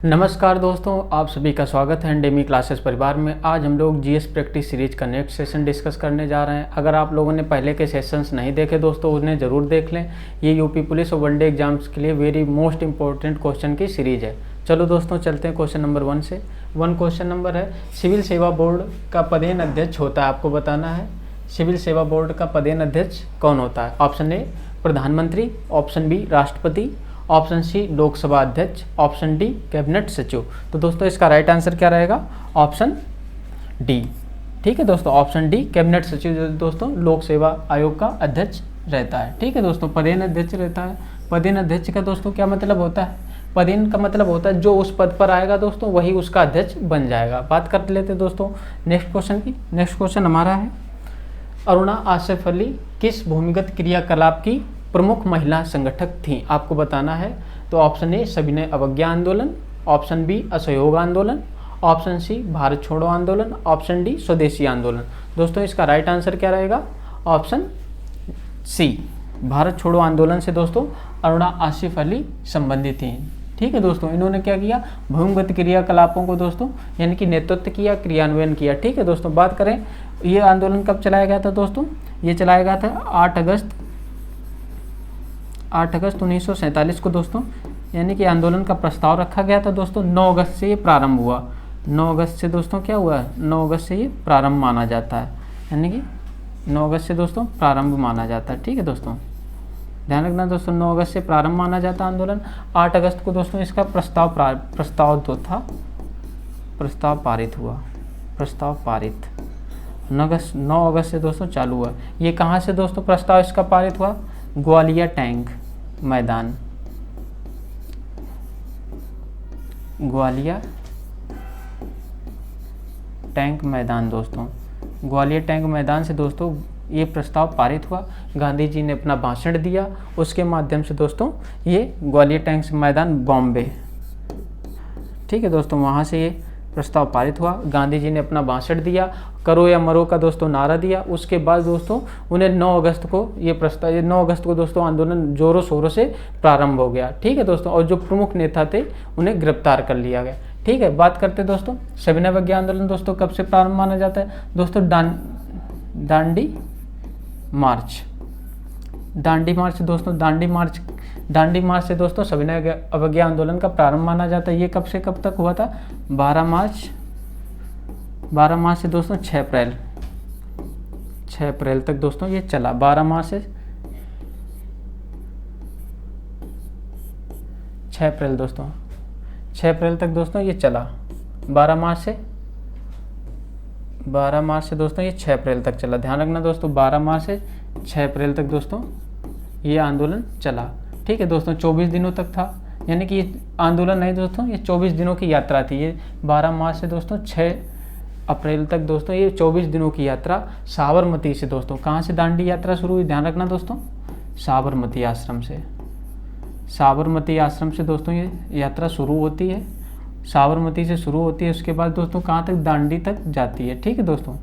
नमस्कार दोस्तों, आप सभी का स्वागत है एंडेमी क्लासेस परिवार में। आज हम लोग जीएस प्रैक्टिस सीरीज का नेक्स्ट सेशन डिस्कस करने जा रहे हैं। अगर आप लोगों ने पहले के सेशंस नहीं देखे दोस्तों, उन्हें ज़रूर देख लें। ये यूपी पुलिस और वनडे एग्जाम्स के लिए वेरी मोस्ट इंपॉर्टेंट क्वेश्चन की सीरीज है। चलो दोस्तों चलते हैं क्वेश्चन नंबर 1 से। 1 क्वेश्चन नंबर है, सिविल सेवा बोर्ड का पदेन अध्यक्ष होता है। आपको बताना है सिविल सेवा बोर्ड का पदेन अध्यक्ष कौन होता है। ऑप्शन ए प्रधानमंत्री, ऑप्शन बी राष्ट्रपति, ऑप्शन सी लोकसभा अध्यक्ष, ऑप्शन डी कैबिनेट सचिव। तो दोस्तों इसका राइट आंसर क्या रहेगा? Option D. ठीक है दोस्तों, ऑप्शन डी कैबिनेट सचिव जो दोस्तों लोक सेवा आयोग का अध्यक्ष रहता है। ठीक है दोस्तों, पदेन अध्यक्ष रहता है। पदेन अध्यक्ष का दोस्तों क्या मतलब होता है? पदेन का मतलब होता है जो उस पद पर आएगा दोस्तों वही उसका अध्यक्ष बन जाएगा। बात कर लेते हैं दोस्तों नेक्स्ट क्वेश्चन की। नेक्स्ट क्वेश्चन हमारा है, अरुणा आसिफ अली किस भूमिगत क्रियाकलाप की प्रमुख महिला संगठक थी? आपको बताना है। तो ऑप्शन ए सविनय अवज्ञा आंदोलन, ऑप्शन बी असहयोग आंदोलन, ऑप्शन सी भारत छोड़ो आंदोलन, ऑप्शन डी स्वदेशी आंदोलन। दोस्तों इसका राइट आंसर क्या रहेगा? ऑप्शन सी भारत छोड़ो आंदोलन से दोस्तों अरुणा आसिफ अली संबंधित थी। ठीक है दोस्तों, इन्होंने क्या किया? भूमिगत क्रियाकलापों को दोस्तों यानी कि नेतृत्व किया, क्रियान्वयन किया। ठीक है दोस्तों, बात करें ये आंदोलन कब चलाया गया था दोस्तों? ये चलाया गया था 8 अगस्त 1947 को दोस्तों, यानी कि आंदोलन का प्रस्ताव रखा गया था दोस्तों। 9 अगस्त से ये प्रारंभ हुआ। 9 अगस्त से दोस्तों क्या हुआ? 9 अगस्त से ये प्रारंभ माना जाता है, यानी कि 9 अगस्त से दोस्तों प्रारंभ माना जाता है। ठीक है दोस्तों, ध्यान रखना दोस्तों, 9 अगस्त से प्रारंभ माना जाता है आंदोलन। 8 अगस्त को दोस्तों इसका प्रस्ताव पारित हुआ। प्रस्ताव पारित 9 अगस्त से दोस्तों चालू हुआ। ये कहाँ से दोस्तों प्रस्ताव इसका पारित हुआ? ग्वालियर टैंक मैदान, ग्वालियर टैंक मैदान दोस्तों। ग्वालियर टैंक मैदान से दोस्तों ये प्रस्ताव पारित हुआ। गांधी जी ने अपना भाषण दिया, उसके माध्यम से दोस्तों ये ग्वालियर टैंक मैदान बॉम्बे, ठीक है दोस्तों, वहाँ से ये प्रस्ताव पारित हुआ। गांधी जी ने अपना भाषण दिया, करो या मरो का दोस्तों नारा दिया। उसके बाद दोस्तों उन्हें 9 अगस्त को दोस्तों आंदोलन जोरों शोरों से प्रारंभ हो गया। ठीक है दोस्तों, और जो प्रमुख नेता थे उन्हें गिरफ्तार कर लिया गया। ठीक है, बात करते दोस्तों सविनय अवज्ञा आंदोलन दोस्तों कब से प्रारंभ माना जाता है दोस्तों? दांडी मार्च दोस्तों, दांडी मार्च से दोस्तों सविनय अवज्ञा आंदोलन का प्रारंभ माना जाता है। ये कब से कब तक हुआ था? 12 मार्च से दोस्तों 6 अप्रैल तक दोस्तों ये चला। 12 मार्च से 6 अप्रैल दोस्तों, 6 अप्रैल तक दोस्तों ये चला। 12 मार्च से दोस्तों ये 6 अप्रैल तक चला। ध्यान रखना दोस्तों, 12 मार्च से 6 अप्रैल तक दोस्तों ये आंदोलन चला। ठीक है दोस्तों, 24 दिनों तक था, यानी कि ये आंदोलन नहीं दोस्तों, ये 24 दिनों की यात्रा थी। ये 12 मार्च से दोस्तों 6 अप्रैल तक दोस्तों ये 24 दिनों की यात्रा साबरमती से दोस्तों, कहाँ से दांडी यात्रा शुरू हुई? ध्यान रखना दोस्तों, साबरमती आश्रम से दोस्तों ये यात्रा शुरू होती है। साबरमती से शुरू होती है, उसके बाद दोस्तों कहाँ तक? दांडी तक जाती है। ठीक है दोस्तों,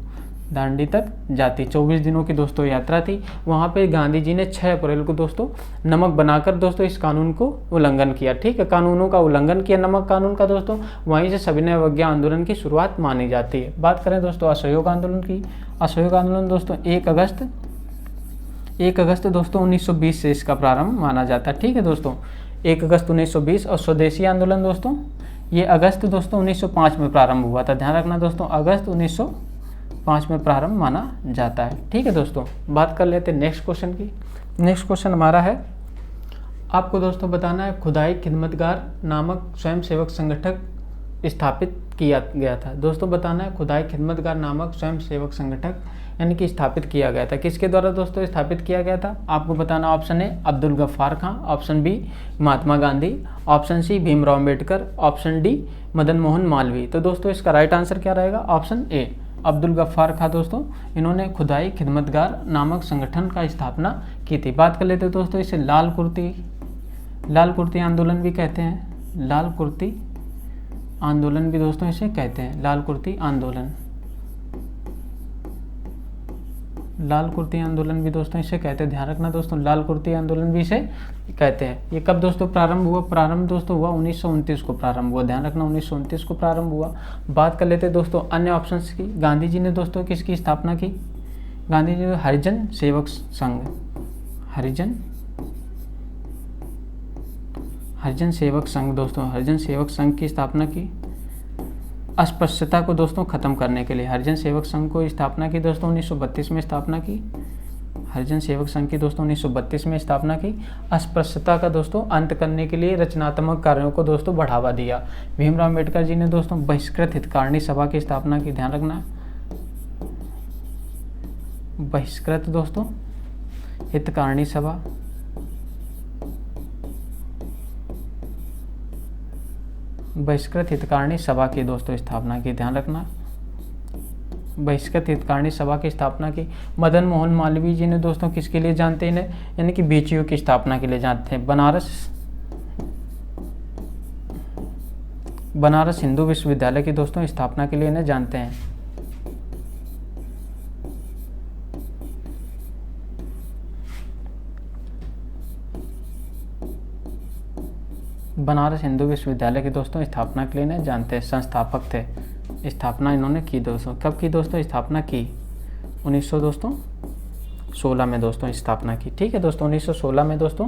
दांडी तक जाती। 24 दिनों की दोस्तों यात्रा थी। वहाँ पे गांधी जी ने 6 अप्रैल को दोस्तों नमक बनाकर दोस्तों इस कानून को उल्लंघन किया। ठीक है, कानूनों का उल्लंघन किया, नमक कानून का दोस्तों। वहीं से सविनय अवज्ञा आंदोलन की शुरुआत मानी जाती है। बात करें दोस्तों असहयोग आंदोलन की। असहयोग आंदोलन दोस्तों 1 अगस्त दोस्तों 1920 से इसका प्रारंभ माना जाता है। ठीक है दोस्तों, 1 अगस्त 1920। और स्वदेशी आंदोलन दोस्तों ये अगस्त दोस्तों 1905 में प्रारंभ हुआ था। ध्यान रखना दोस्तों, अगस्त 1905 में प्रारंभ माना जाता है। ठीक है दोस्तों, बात कर लेते हैं नेक्स्ट क्वेश्चन की। नेक्स्ट क्वेश्चन हमारा है, आपको दोस्तों बताना है खुदाई खिदमतगार नामक स्वयंसेवक संगठन स्थापित किया गया था। दोस्तों बताना है खुदाई खिदमतगार नामक स्वयंसेवक संगठन यानी कि स्थापित किया गया था। किसके द्वारा दोस्तों स्थापित किया गया था? आपको बताना। Option A Abdul Gaffar Khan, option B Mahatma Gandhi, option C Bhimrao Ambedkar, option D Madan Mohan Malviya. तो दोस्तों इसका राइट आंसर क्या रहेगा? ऑप्शन ए अब्दुल गफ्फार खां दोस्तों, इन्होंने खुदाई खिदमतगार नामक संगठन का स्थापना की थी। बात कर लेते हैं दोस्तों इसे लाल कुर्ती आंदोलन भी कहते हैं। लाल कुर्ती आंदोलन भी दोस्तों इसे कहते हैं, लाल कुर्ती आंदोलन। लाल कुर्ती आंदोलन भी दोस्तों इसे कहते हैं, ध्यान रखना दोस्तों, लाल कुर्ती आंदोलन भी इसे कहते हैं। ये कब दोस्तों प्रारंभ हुआ? प्रारंभ दोस्तों हुआ 1929 को प्रारंभ हुआ, ध्यान रखना 1929 को प्रारंभ हुआ। बात कर लेते हैं दोस्तों अन्य ऑप्शंस की। गांधी जी ने दोस्तों किसकी स्थापना की? गांधी जी ने हरिजन सेवक संघ, हरिजन सेवक संघ दोस्तों, हरिजन सेवक संघ की स्थापना की अस्पृश्यता को दोस्तों खत्म करने के लिए। हरिजन सेवक संघ को स्थापना की दोस्तों 1932 में स्थापना की। हरिजन सेवक संघ की दोस्तों 1932 में स्थापना की। अस्पृश्यता का दोस्तों अंत करने के लिए रचनात्मक कार्यों को दोस्तों बढ़ावा दिया। भीमराव अम्बेडकर जी ने दोस्तों बहिष्कृत हितकारिणी सभा की स्थापना की, ध्यान रखना, बहिष्कृत दोस्तों हितकारिणी सभा, बहिष्कृत हितकारिणी सभा की दोस्तों स्थापना की, ध्यान रखना, बहिष्कृत हितकारिणी सभा की स्थापना की। मदन मोहन मालवीय जी ने दोस्तों किसके लिए जानते हैं इन्हें? यानी कि बीएचयू की स्थापना के लिए जानते हैं। बनारस हिंदू विश्वविद्यालय की दोस्तों स्थापना के लिए इन्हें जानते हैं। बनारस हिंदू विश्वविद्यालय की दोस्तों स्थापना के लिए इन्हें जानते हैं, संस्थापक थे। स्थापना इन्होंने की दोस्तों, कब की दोस्तों स्थापना की? 1916 में दोस्तों स्थापना की। ठीक है दोस्तों, 1916 में दोस्तों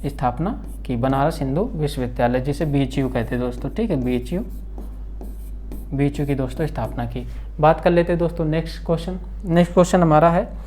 स्थापना की बनारस हिंदू विश्वविद्यालय, जिसे बीएचयू कहते हैं दोस्तों। ठीक है, बीएचयू की दोस्तों स्थापना की। बात कर लेते हैं दोस्तों नेक्स्ट क्वेश्चन हमारा है,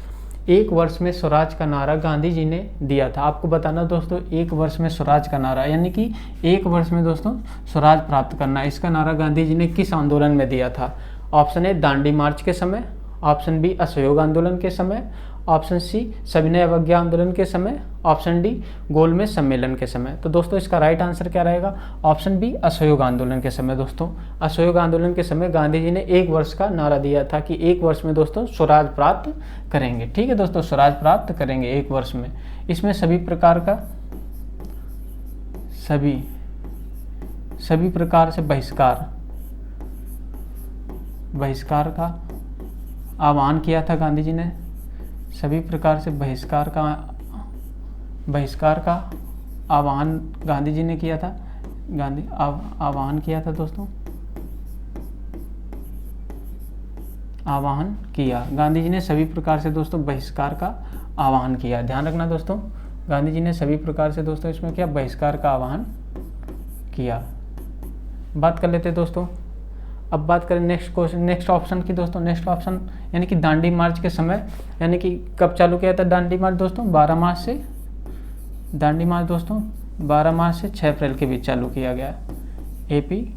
एक वर्ष में स्वराज का नारा गांधी जी ने दिया था। आपको बताना दोस्तों एक वर्ष में स्वराज का नारा, यानी कि एक वर्ष में दोस्तों स्वराज प्राप्त करना, इसका नारा गांधी जी ने किस आंदोलन में दिया था? ऑप्शन ए दांडी मार्च के समय, ऑप्शन बी असहयोग आंदोलन के समय, ऑप्शन सी सविनय अवज्ञा आंदोलन के समय, ऑप्शन डी गोलमेज सम्मेलन के समय। तो दोस्तों इसका राइट आंसर क्या रहेगा? ऑप्शन बी असहयोग आंदोलन के समय। दोस्तों असहयोग आंदोलन के समय गांधी जी ने एक वर्ष का नारा दिया था कि एक वर्ष में दोस्तों स्वराज प्राप्त करेंगे। ठीक है दोस्तों, स्वराज प्राप्त करेंगे एक वर्ष में। इसमें सभी प्रकार से बहिष्कार का आह्वान किया था गांधी जी ने। सभी प्रकार से बहिष्कार का आह्वान गांधी जी ने किया था। आह्वान किया था दोस्तों, आह्वान किया गांधी जी ने सभी प्रकार से दोस्तों बहिष्कार का आह्वान किया। ध्यान रखना दोस्तों, गांधी जी ने सभी प्रकार से दोस्तों इसमें क्या बहिष्कार का आह्वान किया। बात कर लेते हैं दोस्तों, अब बात करें नेक्स्ट ऑप्शन की दोस्तों। नेक्स्ट ऑप्शन यानी कि दांडी मार्च के समय, यानी कि कब चालू किया था दांडी मार्च दोस्तों? 12 मार्च से 6 अप्रैल के बीच चालू किया गया। एपी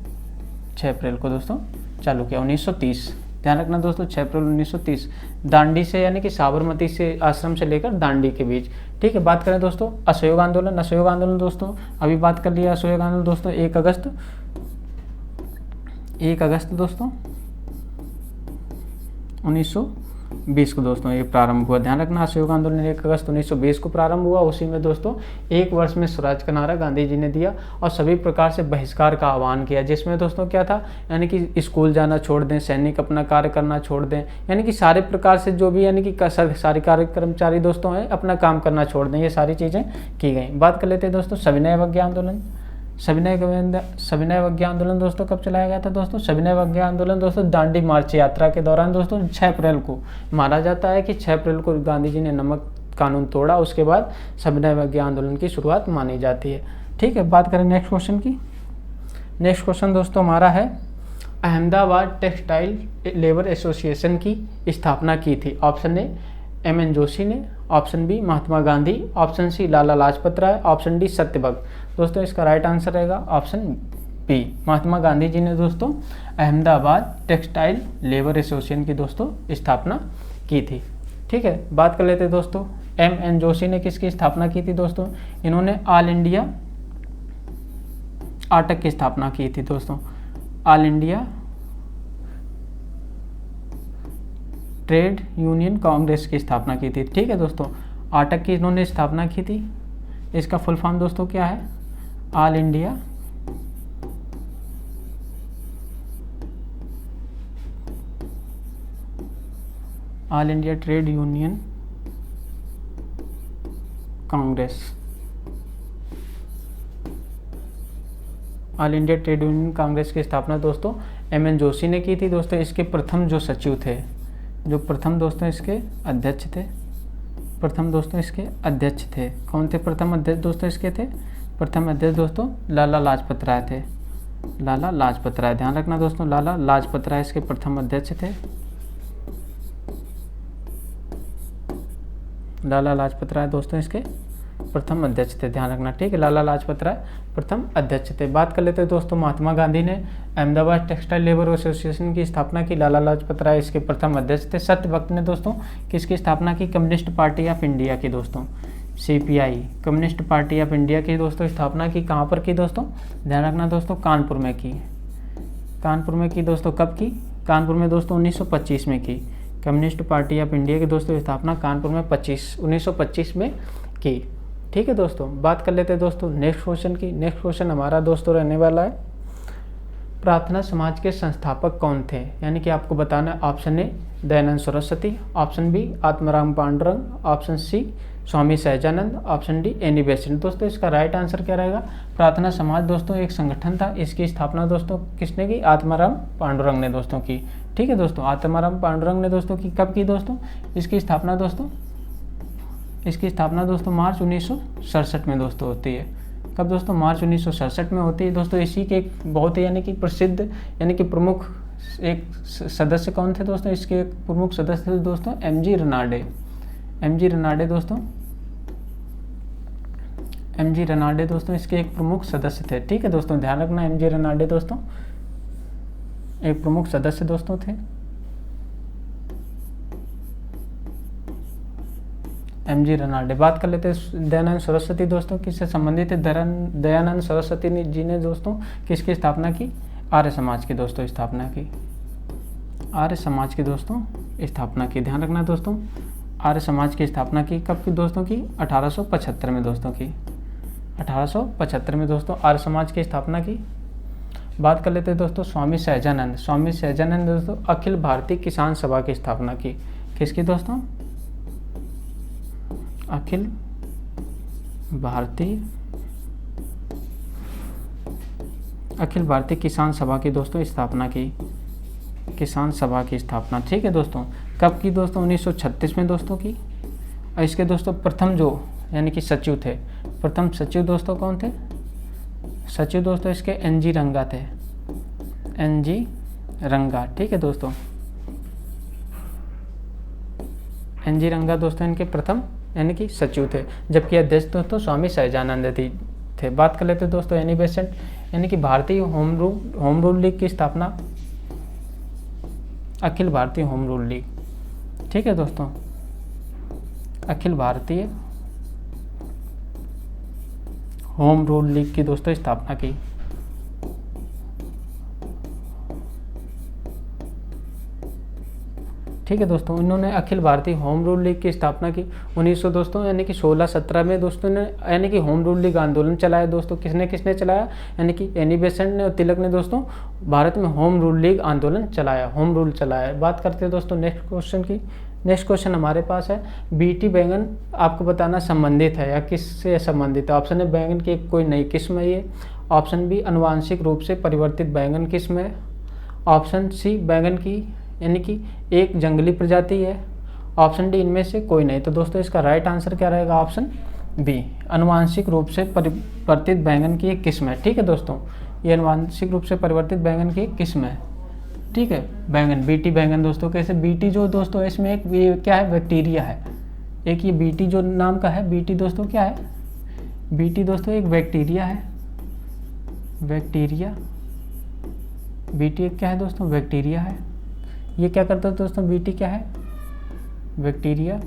6 अप्रैल को दोस्तों चालू किया 1930। ध्यान रखना दोस्तों 6 अप्रैल 1930, दांडी से यानी कि साबरमती से आश्रम से लेकर दांडी के बीच। ठीक है, बात करें दोस्तों असहयोग आंदोलन दोस्तों अभी बात कर लिया। असहयोग आंदोलन दोस्तों 1 अगस्त दोस्तों 1920 को दोस्तों ये प्रारंभ हुआ। ध्यान रखना असहयोग आंदोलन 1 अगस्त 1920 को प्रारंभ हुआ। उसी में दोस्तों एक वर्ष में स्वराज का नारा गांधी जी ने दिया और सभी प्रकार से बहिष्कार का आह्वान किया, जिसमें दोस्तों क्या था, यानी कि स्कूल जाना छोड़ दें, सैनिक अपना कार्य करना छोड़ दें, यानी कि सारे प्रकार से जो भी यानी कि सारे कार्य कर्मचारी दोस्तों हैं अपना काम करना छोड़ दें, ये सारी चीज़ें की गई। बात कर लेते हैं दोस्तों सविनय अवज्ञा आंदोलन। सविनय अवज्ञा आंदोलन दोस्तों कब चलाया गया था दोस्तों? सविनय अवज्ञा आंदोलन दोस्तों दांडी मार्च यात्रा के दौरान दोस्तों 6 अप्रैल को माना जाता है कि 6 अप्रैल को गांधी जी ने नमक कानून तोड़ा, उसके बाद सविनय अवज्ञा आंदोलन की शुरुआत मानी जाती है। ठीक है, बात करें नेक्स्ट क्वेश्चन की। नेक्स्ट क्वेश्चन दोस्तों हमारा है, अहमदाबाद टेक्सटाइल लेबर एसोसिएशन की स्थापना की थी। Option A M.N.. जोशी ने, option B Mahatma Gandhi, option सी लाला लाजपत राय, ऑप्शन डी सत्यभक्त। दोस्तों इसका राइट आंसर रहेगा ऑप्शन बी, महात्मा गांधी जी ने दोस्तों अहमदाबाद टेक्सटाइल लेबर एसोसिएशन की दोस्तों स्थापना की थी। ठीक है, बात कर लेते हैं दोस्तों एम.एन. जोशी ने किसकी स्थापना की थी दोस्तों? इन्होंने ऑल इंडिया आटक की स्थापना की थी दोस्तों। All India trade union Congress की स्थापना की थी। ठीक है दोस्तों, आटक की इन्होंने स्थापना की थी। इसका फुल फॉर्म दोस्तों क्या है? All India all India trade union Congress, all India trade union Congress की स्थापना दोस्तों एम.एन. जोशी ने की थी दोस्तों। इसके प्रथम जो सचिव थे, जो प्रथम दोस्तों इसके अध्यक्ष थे, प्रथम दोस्तों इसके अध्यक्ष थे, कौन थे प्रथम अध्यक्ष दोस्तों इसके थे? प्रथम अध्यक्ष दोस्तों लाला लाजपत राय थे, लाला लाजपत राय, ध्यान रखना दोस्तों, लाला लाजपत राय इसके प्रथम अध्यक्ष थे, लाला लाजपत राय दोस्तों इसके प्रथम अध्यक्ष थे, ध्यान रखना, ठीक है, लाला लाजपत राय प्रथम अध्यक्ष थे। बात कर लेते हैं दोस्तों, महात्मा गांधी ने अहमदाबाद टेक्सटाइल लेबर एसोसिएशन की स्थापना की, लाला लाजपत राय इसके प्रथम अध्यक्ष थे। सत्यवक्त ने दोस्तों किसकी स्थापना की? कम्युनिस्ट पार्टी ऑफ इंडिया की दोस्तों, CPI, communist party of India की दोस्तों स्थापना की। कहाँ पर की दोस्तों? ध्यान रखना दोस्तों, कानपुर में की, कानपुर में की दोस्तों। कब की? कानपुर में दोस्तों 1925 में की। कम्युनिस्ट पार्टी ऑफ इंडिया की दोस्तों स्थापना कानपुर में 1925 में की, ठीक है दोस्तों। बात कर लेते हैं दोस्तों नेक्स्ट क्वेश्चन की। नेक्स्ट क्वेश्चन हमारा दोस्तों रहने वाला है, प्रार्थना समाज के संस्थापक कौन थे? यानी कि आपको बताना है, option A Dayanand Saraswati, option B Atmaram Pandurang, option C Swami Sahajanand, option D Annie Besant. दोस्तों इसका राइट आंसर क्या रहेगा? प्रार्थना समाज दोस्तों एक संगठन था, इसकी स्थापना दोस्तों किसने की? आत्माराम पांडुरंग ने दोस्तों की, ठीक है दोस्तों। आत्माराम पांडुरंग ने दोस्तों की, कब की दोस्तों इसकी स्थापना दोस्तों? इसकी स्थापना दोस्तों मार्च 1967 में दोस्तों होती है। कब दोस्तों? मार्च 1967 में होती है दोस्तों। इसी के एक बहुत ही यानी कि प्रसिद्ध यानी कि प्रमुख एक सदस्य कौन थे दोस्तों? इसके एक प्रमुख सदस्य थे दोस्तों MG रनाडे, MG रनाडे दोस्तों, MG रनाडे दोस्तों इसके एक प्रमुख सदस्य थे, ठीक है दोस्तों, ध्यान रखना, MG रनाडे दोस्तों एक प्रमुख सदस्य दोस्तों थे। MG रनाडे। बात कर लेते हैं दयानंद सरस्वती दोस्तों, किससे संबंधित है? दयानंद सरस्वती जी ने दोस्तों किसकी स्थापना की? आर्य समाज की दोस्तों स्थापना की, आर्य समाज की दोस्तों स्थापना की, ध्यान रखना दोस्तों, आर्य समाज की स्थापना की। कब की दोस्तों की? 1875 में दोस्तों की, 1875 में दोस्तों आर्य समाज की स्थापना की। बात कर लेते हैं दोस्तों स्वामी सहजानंद, स्वामी सहजानंद दोस्तों अखिल भारतीय किसान सभा की स्थापना की, किसकी दोस्तों? अखिल भारतीय किसान सभा की दोस्तों स्थापना की, किसान सभा की स्थापना, ठीक है दोस्तों। कब की दोस्तों? 1936 में दोस्तों की। और इसके दोस्तों प्रथम जो यानी कि सचिव थे, प्रथम सचिव दोस्तों कौन थे? सचिव दोस्तों इसके NG रंगा थे, NG रंगा, ठीक है दोस्तों, NG रंगा दोस्तों इनके प्रथम यानी कि सचिव थे, जबकि अध्यक्ष दोस्तों स्वामी सहजानंद थे। बात कर लेते हैं दोस्तों एनी बेसेंट, यानी कि भारतीय होम रूल लीग की स्थापना, Akhil Bharatiya home rule league, ठीक है दोस्तों, Akhil Bharatiya home rule league की दोस्तों स्थापना की। ठीक है दोस्तों, इन्होंने Akhil Bharatiya home rule league की स्थापना की 1900 दोस्तों यानी कि 16-17 में दोस्तों ने यानी कि होम रूल लीग आंदोलन चलाया दोस्तों। किसने किसने चलाया? यानी कि एनी बेसेंट ने और तिलक ने दोस्तों भारत में होम रूल लीग आंदोलन चलाया, होम रूल चलाया। बात करते हैं दोस्तों नेक्स्ट क्वेश्चन की। नेक्स्ट क्वेश्चन हमारे पास है, बीटी बैंगन आपको बताना संबंधित है या किससे संबंधित है। ऑप्शन है बैंगन की कोई नई किस्म है ये, ऑप्शन बी अनुवांशिक रूप से परिवर्तित बैंगन किस्म है, ऑप्शन सी बैंगन की यानी कि एक जंगली प्रजाति है, ऑप्शन डी इनमें से कोई नहीं। तो दोस्तों इसका राइट आंसर क्या रहेगा? ऑप्शन बी अनुवांशिक रूप से परिवर्तित बैंगन की एक किस्म है। ठीक है दोस्तों, ये अनुवांशिक रूप से परिवर्तित बैंगन की एक किस्म है। ठीक है, बैंगन बीटी बैंगन दोस्तों कैसे बीटी जो दोस्तों इसमें एक ये क्या है बैक्टीरिया है, एक ये बीटी जो नाम का है बीटी दोस्तों क्या है, बीटी दोस्तों एक बैक्टीरिया है, बैक्टीरिया बीटी एक क्या है दोस्तों बैक्टीरिया है। ये क्या करता है दोस्तों बीटी क्या है बैक्टीरिया,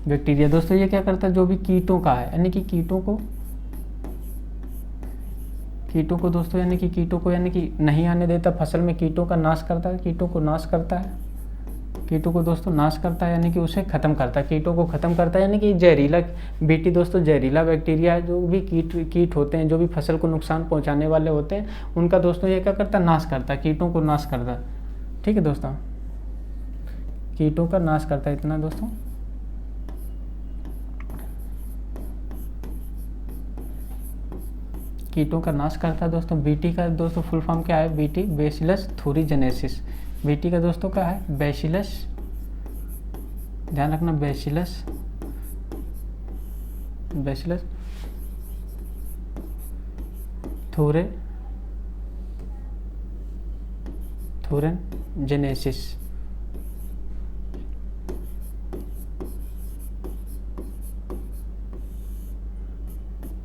बैक्टीरिया दोस्तों ये क्या करता है जो भी कीटों का है यानी कि कीटों को दोस्तों यानी कि कीटों को यानी कि नहीं आने देता, फसल में कीटों का नाश करता है, कीटों को नाश करता है, कीटों को दोस्तों नाश करता है यानी कि उसे ख़त्म करता है, कीटों को ख़त्म करता है यानी कि जहरीला बीटी दोस्तों जहरीला बैक्टीरिया है। जो भी कीट होते हैं जो भी फसल को नुकसान पहुंचाने वाले होते हैं उनका दोस्तों ये क्या करता है नाश करता है, कीटों को नाश करता है। ठीक है दोस्तों, कीटों का नाश करता है, इतना दोस्तों। कीटों का नाश करता है दोस्तों। बीटी का दोस्तों फुल फॉर्म क्या है? BT bacillus थूरीजेनेसिस। बीटी का दोस्तों क्या है? बैसिलस, ध्यान रखना, बैसिलस थूरेनजेनेसिस।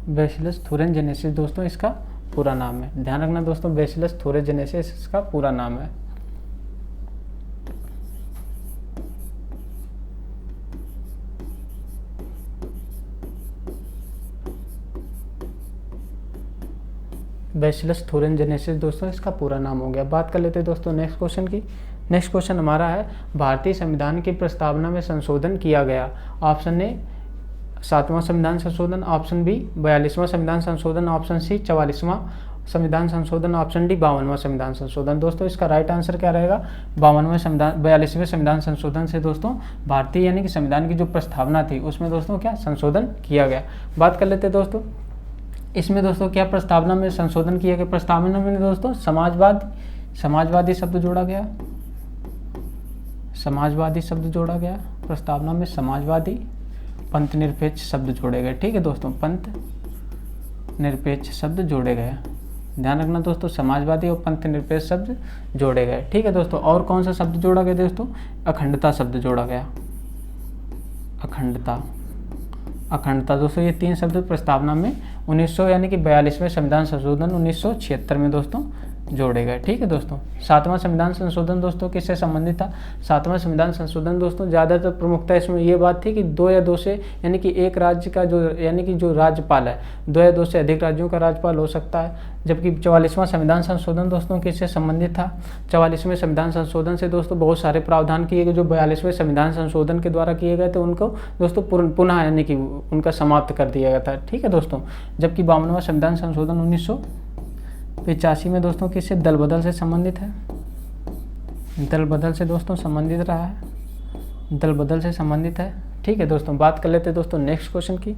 बैसिलस थूरेनजेनेसिस दोस्तों इसका पूरा नाम है। ध्यान रखना दोस्तों, बैसिलस थूरेनजेनेसिस इसका पूरा नाम है। बैसिलस थूरेनजेनेसिस दोस्तों इसका पूरा नाम हो गया। बात कर लेते हैं दोस्तों नेक्स्ट क्वेश्चन की। नेक्स्ट क्वेश्चन हमारा है, भारतीय संविधान की प्रस्तावना में संशोधन किया गया। ऑप्शन ए 7वां संविधान संशोधन, ऑप्शन बी 42वां संविधान संशोधन, ऑप्शन सी 44वां संविधान संशोधन, ऑप्शन डी 52वां संविधान संशोधन। दोस्तों इसका राइट आंसर क्या रहेगा? 42वें संविधान संशोधन से दोस्तों भारतीय यानी कि संविधान की जो प्रस्तावना थी उसमें दोस्तों क्या संशोधन किया गया। बात कर लेते हैं दोस्तों इसमें दोस्तों क्या प्रस्तावना में संशोधन किया गया। प्रस्तावना में दोस्तों समाजवादी शब्द जोड़ा गया, समाजवादी शब्द जोड़ा गया प्रस्तावना में, समाजवादी, पंथ निरपेक्ष शब्द जोड़े गए। ठीक है दोस्तों, पंथ निरपेक्ष शब्द जोड़े गए। ध्यान रखना दोस्तों, समाजवादी और पंथ निरपेक्ष शब्द जोड़े गए। ठीक है दोस्तों, और कौन सा शब्द जोड़ा गया दोस्तों? अखंडता शब्द जोड़ा गया, अखंडता दोस्तों। ये 3 शब्द प्रस्तावना में 1900 यानी कि 42वें संविधान संशोधन 1976 में दोस्तों जोड़े गए। ठीक है दोस्तों, 7वां संविधान संशोधन दोस्तों किससे संबंधित था? 7वां संविधान संशोधन दोस्तों ज़्यादातर प्रमुखता इसमें ये बात थी कि 2 या 2 से यानी कि एक राज्य का जो यानी कि जो राज्यपाल है 2 या 2 से अधिक राज्यों का राज्यपाल हो सकता है। जबकि 44वां संविधान संशोधन दोस्तों किससे संबंधित था? 44वें संविधान संशोधन से दोस्तों बहुत सारे प्रावधान किए गए जो 42वें संविधान संशोधन के द्वारा किए गए थे, उनको दोस्तों पुनः यानी कि उनका समाप्त कर दिया गया था। ठीक है दोस्तों, जबकि 52वां संविधान संशोधन 1985 में दोस्तों किससे? दल बदल से संबंधित है, दल बदल से दोस्तों संबंधित रहा है, दल बदल से संबंधित है। ठीक है दोस्तों, बात कर लेते हैं दोस्तों नेक्स्ट क्वेश्चन की।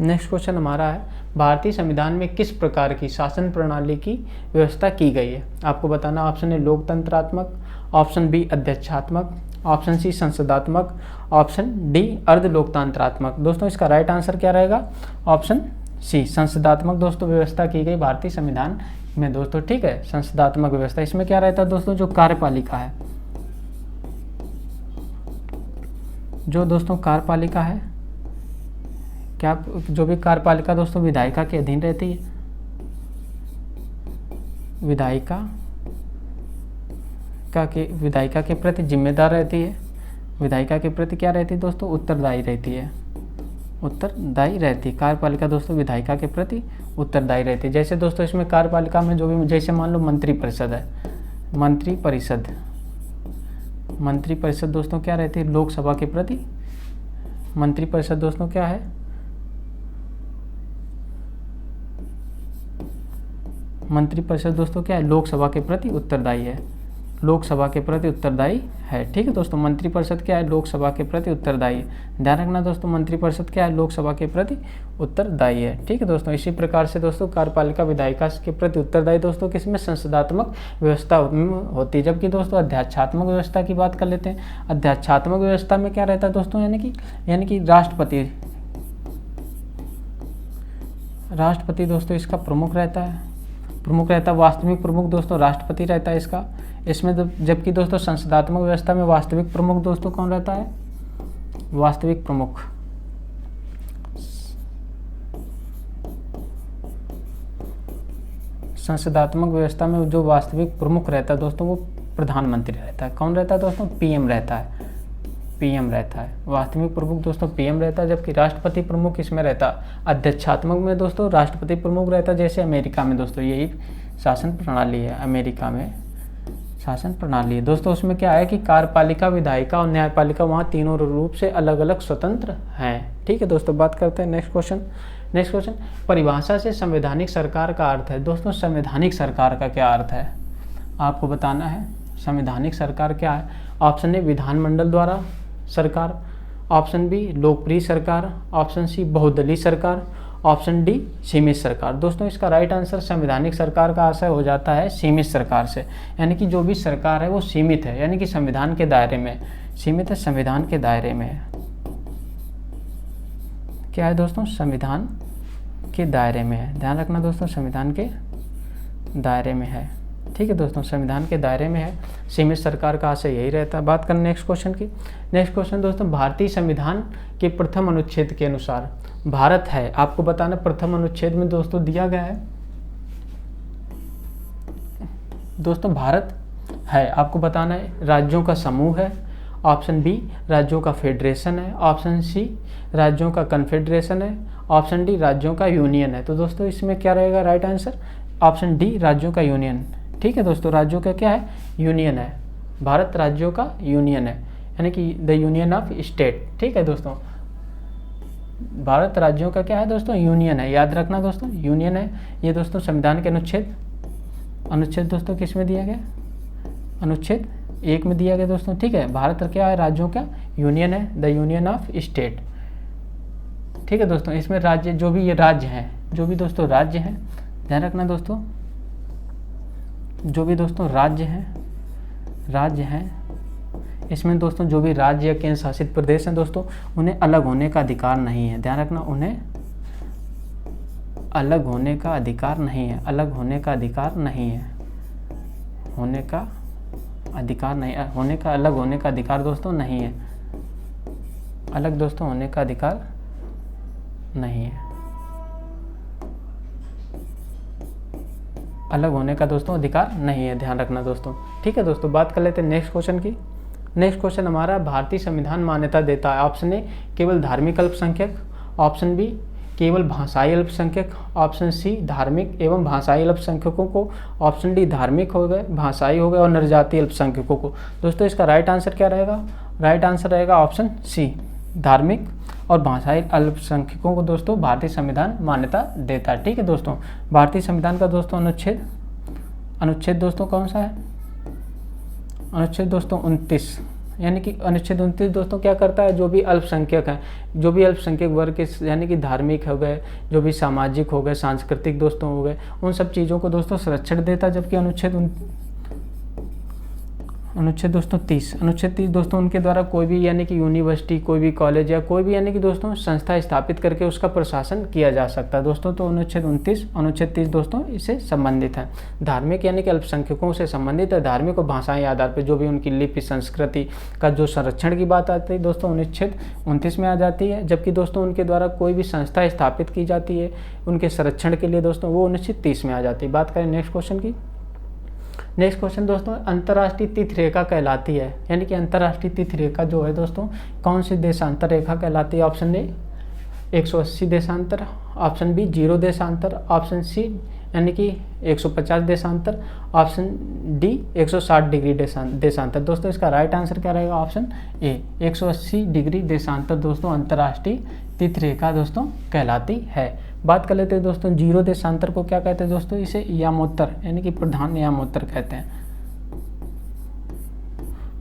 नेक्स्ट क्वेश्चन हमारा है, भारतीय संविधान में किस प्रकार की शासन प्रणाली की व्यवस्था की गई है? आपको बताना। ऑप्शन ए लोकतंत्रात्मक, ऑप्शन बी अध्यक्षात्मक, ऑप्शन सी संसदात्मक, ऑप्शन डी अर्ध लोकतंत्रात्मक। दोस्तों इसका राइट आंसर क्या रहेगा? ऑप्शन सी संसदात्मक दोस्तों व्यवस्था की गई भारतीय संविधान में दोस्तों। ठीक है, संसदात्मक व्यवस्था। इसमें क्या रहता है दोस्तों? जो कार्यपालिका है, जो दोस्तों कार्यपालिका है, क्या जो भी कार्यपालिका दोस्तों विधायिका के अधीन रहती है, विधायिका के प्रति जिम्मेदार रहती है, विधायिका के प्रति क्या रहती है दोस्तों? उत्तरदायी रहती है, उत्तरदायी रहती है। कार्यपालिका दोस्तों विधायिका के प्रति उत्तरदायी रहती है। जैसे दोस्तों इसमें कार्यपालिका में जो भी, जैसे मान लो मंत्री परिषद है, मंत्री परिषद दोस्तों क्या रहती है? लोकसभा के प्रति, मंत्री परिषद दोस्तों क्या है? मंत्री परिषद दोस्तों क्या है? लोकसभा के प्रति उत्तरदायी है, लोकसभा के प्रति उत्तरदायी है। ठीक है दोस्तों, मंत्री परिषद क्या है? लोकसभा के प्रति उत्तरदायी है। ध्यान रखना दोस्तों, मंत्री परिषद क्या है? लोकसभा के प्रति उत्तरदायी है। ठीक है दोस्तों, इसी प्रकार से दोस्तों कार्यपालिका विधायिका के प्रति उत्तरदायी दोस्तों किसमें? संसदात्मक व्यवस्था होती है। जबकि दोस्तों अध्याक्षात्मक व्यवस्था की बात कर लेते हैं। अध्याक्षात्मक व्यवस्था में क्या रहता है दोस्तों? यानी कि राष्ट्रपति दोस्तों इसका प्रमुख रहता है, वास्तविक प्रमुख दोस्तों राष्ट्रपति रहता है इसका। इसमें जबकि दोस्तों संसदात्मक व्यवस्था में वास्तविक प्रमुख दोस्तों कौन रहता है? वास्तविक प्रमुख, संसदात्मक व्यवस्था में जो वास्तविक प्रमुख रहता है दोस्तों वो प्रधानमंत्री रहता है। कौन रहता है दोस्तों? पीएम रहता है, पीएम रहता है। वास्तविक प्रमुख दोस्तों पीएम रहता है, जबकि राष्ट्रपति प्रमुख इसमें रहता है। अध्यक्षात्मक में दोस्तों राष्ट्रपति प्रमुख रहता है। जैसे अमेरिका में दोस्तों यही शासन प्रणाली है, अमेरिका में शासन प्रणाली है दोस्तों। उसमें क्या है कि कार्यपालिका, विधायिका और न्यायपालिका वहाँ तीनों रूप से अलग अलग स्वतंत्र हैं। ठीक है दोस्तों, बात करते हैं नेक्स्ट क्वेश्चन। परिभाषा से संवैधानिक सरकार का अर्थ है। दोस्तों संवैधानिक सरकार का क्या अर्थ है आपको बताना है। संवैधानिक सरकार क्या है? ऑप्शन ए विधानमंडल द्वारा सरकार, ऑप्शन बी लोकप्रिय सरकार, ऑप्शन सी बहुदलीय सरकार, ऑप्शन डी सीमित सरकार। दोस्तों इसका राइट आंसर संवैधानिक सरकार का आशय हो जाता है सीमित सरकार से, यानी कि जो भी सरकार है वो सीमित है, यानी कि संविधान के दायरे में, सीमित है, संविधान के दायरे में है। क्या है दोस्तों? संविधान के दायरे में है। ध्यान रखना दोस्तों, संविधान के दायरे में है। ठीक है दोस्तों, संविधान के दायरे में है, सीमित सरकार का आशय यही रहता है। बात करें नेक्स्ट क्वेश्चन की। नेक्स्ट क्वेश्चन दोस्तों, भारतीय संविधान के प्रथम अनुच्छेद के अनुसार भारत है, आपको बताना प्रथम अनुच्छेद में दोस्तों दिया गया है दोस्तों, भारत है, आपको बताना है राज्यों का समूह है, ऑप्शन बी राज्यों का फेडरेशन है, ऑप्शन सी राज्यों का कन्फेडरेशन है, ऑप्शन डी राज्यों का यूनियन है। तो दोस्तों इसमें क्या रहेगा राइट आंसर? ऑप्शन डी राज्यों का यूनियन। ठीक है दोस्तों, राज्यों का क्या है? यूनियन है। भारत राज्यों का यूनियन है, यानी कि द यूनियन ऑफ स्टेट। ठीक है दोस्तों, भारत राज्यों का क्या है दोस्तों? यूनियन है। याद रखना दोस्तों, यूनियन है ये दोस्तों। संविधान के अनुच्छेद दोस्तों किस में दिया गया? अनुच्छेद 1 में दिया गया दोस्तों। ठीक है, भारत क्या है? राज्यों का यूनियन है, द यूनियन ऑफ स्टेट। ठीक है दोस्तों, इसमें राज्य जो भी ये राज्य हैं, जो भी दोस्तों राज्य हैं, ध्यान रखना दोस्तों, जो भी दोस्तों राज्य हैं, इसमें दोस्तों जो भी राज्य या केंद्र शासित प्रदेश हैं दोस्तों, उन्हें अलग होने का अधिकार नहीं है। ध्यान रखना, उन्हें अलग होने का अधिकार नहीं है, अलग होने का अधिकार नहीं है, होने का अधिकार नहीं, होने का अलग होने का अधिकार दोस्तों नहीं है, अलग दोस्तों होने का अधिकार नहीं है, अलग होने का दोस्तों अधिकार नहीं है। ध्यान रखना दोस्तों। ठीक है दोस्तों, बात कर लेते हैं नेक्स्ट क्वेश्चन की। नेक्स्ट क्वेश्चन हमारा, भारतीय संविधान मान्यता देता है, ऑप्शन ए केवल धार्मिक अल्पसंख्यक, ऑप्शन बी केवल भाषाई अल्पसंख्यक, ऑप्शन सी धार्मिक एवं भाषाई अल्पसंख्यकों को, ऑप्शन डी धार्मिक हो गए, भाषाई हो गए और नरजातीय अल्पसंख्यकों को। दोस्तों इसका राइट आंसर क्या रहेगा? राइट आंसर रहेगा ऑप्शन सी, धार्मिक और भाषाई अल्पसंख्यकों को दोस्तों भारतीय संविधान मान्यता देता है। ठीक है दोस्तों, भारतीय संविधान का दोस्तों अनुच्छेद दोस्तों कौन सा है? अनुच्छेद दोस्तों 29, यानी कि अनुच्छेद 29 दोस्तों क्या करता है? जो भी अल्पसंख्यक हैं, जो भी अल्पसंख्यक वर्ग के, यानी कि धार्मिक हो गए, जो भी सामाजिक हो गए, सांस्कृतिक दोस्तों हो गए, उन सब चीज़ों को दोस्तों संरक्षण देता है। जबकि अनुच्छेद दोस्तों 30 दोस्तों उनके द्वारा कोई भी, यानी कि यूनिवर्सिटी, कोई भी कॉलेज या कोई भी, यानी कि दोस्तों संस्था स्थापित करके उसका प्रशासन किया जा सकता है दोस्तों। तो अनुच्छेद 30 दोस्तों इससे संबंधित है, धार्मिक यानी कि अल्पसंख्यकों से संबंधित है। धार्मिक और भाषाई आधार पर जो भी उनकी लिपि संस्कृति का जो संरक्षण की बात आती है दोस्तों अनुच्छेद 29 में आ जाती है। जबकि दोस्तों उनके द्वारा कोई भी संस्था स्थापित की जाती है उनके संरक्षण के लिए दोस्तों, वो अनुच्छेद 30 में आ जाती है। बात करें नेक्स्ट क्वेश्चन की। नेक्स्ट क्वेश्चन दोस्तों, अंतर्राष्ट्रीय तिथि रेखा कहलाती है, यानी कि अंतर्राष्ट्रीय तिथि रेखा जो है दोस्तों कौन सी देशांतर रेखा कहलाती है? ऑप्शन ए 180 देशांतर, ऑप्शन बी 0 देशांतर, ऑप्शन सी यानी कि 150 देशांतर, ऑप्शन डी 160 डिग्री देशांतर। दोस्तों इसका राइट आंसर क्या रहेगा? ऑप्शन ए 180 डिग्री देशांतर दोस्तों अंतर्राष्ट्रीय तिथि रेखा दोस्तों कहलाती है। बात कर लेते हैं दोस्तों 0 देशांतर को क्या कहते हैं दोस्तों? इसे यामोत्तर यानी कि प्रधान यामोत्तर कहते हैं,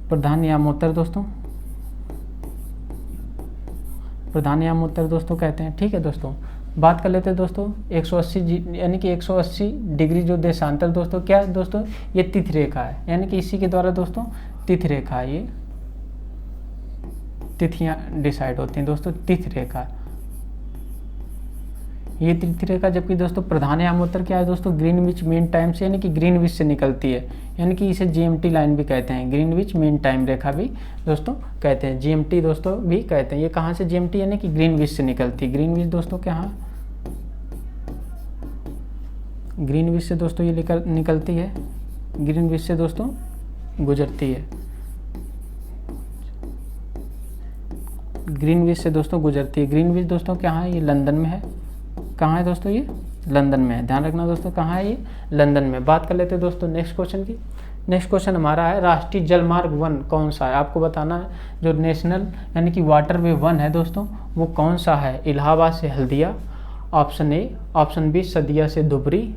प्रधान यामोत्तर दोस्तों, प्रधान यामोत्तर दोस्तों कहते हैं। ठीक है दोस्तों, बात कर लेते हैं दोस्तों 180 यानी कि 180 डिग्री जो देशांतर दोस्तों क्या है दोस्तों? ये तिथि रेखा है, यानी कि इसी के द्वारा दोस्तों तिथि रेखा है, ये तिथियां डिसाइड होती हैं दोस्तों, तिथि रेखा ये तिथि रेखा। जबकि दोस्तों प्रधान यामोत्तर क्या है दोस्तों? ग्रीनविच मीन टाइम से, यानी कि ग्रीनविच से निकलती है, यानी कि इसे जीएमटी लाइन भी कहते हैं, ग्रीनविच मीन टाइम रेखा भी दोस्तों कहते हैं, जीएमटी दोस्तों भी कहते हैं। ये कहाँ से जीएमटी यानी कि ग्रीनविच से निकलती है। ग्रीनविच दोस्तों कहाँ? ग्रीनविच से दोस्तों ये निकलती है, ग्रीनविच से दोस्तों गुजरती है, ग्रीनविच से दोस्तों गुजरती है। ग्रीनविच दोस्तों कहाँ है? ये लंदन में है। कहाँ है दोस्तों? ये लंदन में है। ध्यान रखना दोस्तों, कहाँ है? ये लंदन में। बात कर लेते हैं दोस्तों नेक्स्ट क्वेश्चन की। नेक्स्ट क्वेश्चन हमारा है, राष्ट्रीय जलमार्ग 1 कौन सा है? आपको बताना है जो नेशनल यानी कि वाटरवे 1 है दोस्तों, वो कौन सा है? इलाहाबाद से Haldia, option A, option B Sadiya से धुबरी,